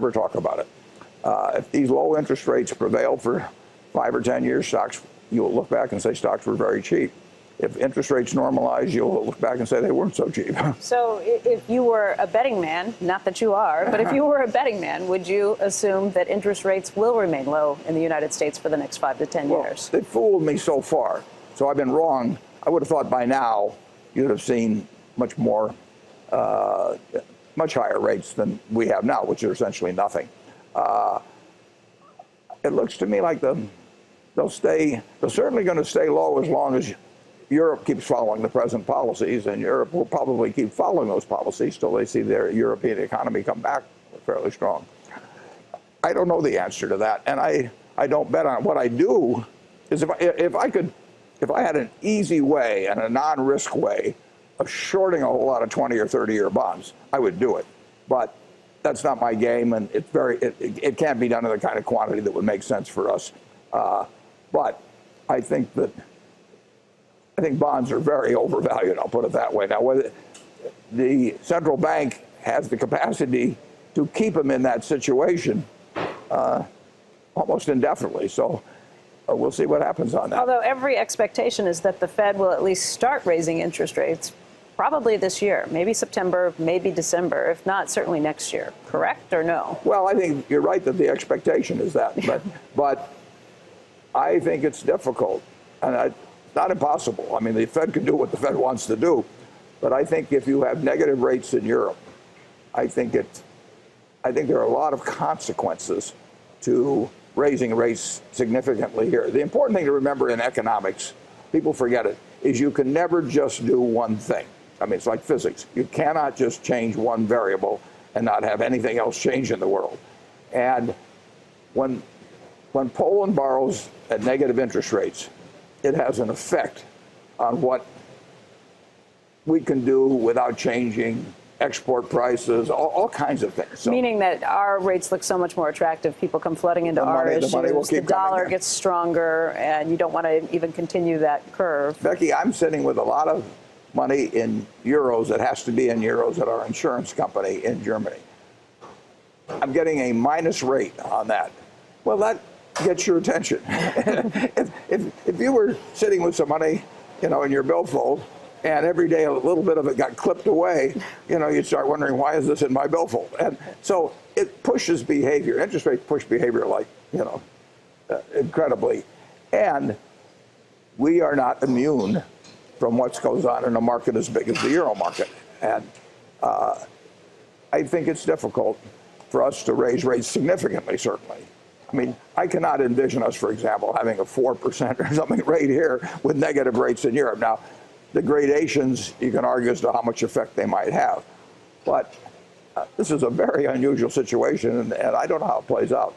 never talk about it. If these low interest rates prevail for 5 or 10 years, stocks, you'll look back and say stocks were very cheap. If interest rates normalize, you'll look back and say they weren't so cheap. So if you were a betting man, not that you are, but if you were a betting man, would you assume that interest rates will remain low in the United States for the next 5 to 10 years? They fooled me so far. So I've been wrong. I would have thought by now you'd have seen much more, much higher rates than we have now, which are essentially nothing. It looks to me like they're certainly going to stay low as long as Europe keeps following the present policies, and Europe will probably keep following those policies till they see their European economy come back fairly strong. I don't know the answer to that, and I don't bet on it. What I do is if I had an easy way and a non-risk way of shorting a whole lot of 20 or 30-year bonds, I would do it. But that's not my game, and it can't be done in the kind of quantity that would make sense for us. But I think bonds are very overvalued, I'll put it that way. Now, whether the central bank has the capacity to keep them in that situation almost indefinitely. So we'll see what happens on that. Although every expectation is that the Fed will at least start raising interest rates probably this year, maybe September, maybe December, if not certainly next year. Correct or no? Well, I think you're right that the expectation is that, but I think it's difficult, and not impossible. I mean, the Fed can do what the Fed wants to do, but I think if you have negative rates in Europe, I think there are a lot of consequences to raising rates significantly here. The important thing to remember in economics, people forget it, is you can never just do one thing. I mean, it's like physics. You cannot just change one variable and not have anything else change in the world. And when Poland borrows at negative interest rates, it has an effect on what we can do without changing export prices, all kinds of things. So, meaning that our rates look so much more attractive, people come flooding into our issues, the dollar gets stronger, and you don't want to even continue that curve. Becky, I'm sitting with a lot of money in euros that has to be in euros at our insurance company in Germany. I'm getting a minus rate on that. Well, that gets your attention. if you were sitting with some money, in your billfold, and every day a little bit of it got clipped away, you'd start wondering, why is this in my billfold? And so it pushes behavior. Interest rates push behavior like, incredibly. And we are not immune from what goes on in a market as big as the euro market. And I think it's difficult for us to raise rates significantly, certainly. I mean, I cannot envision us, for example, having a 4% or something rate here with negative rates in Europe. Now, the gradations, you can argue as to how much effect they might have. But this is a very unusual situation, and I don't know how it plays out.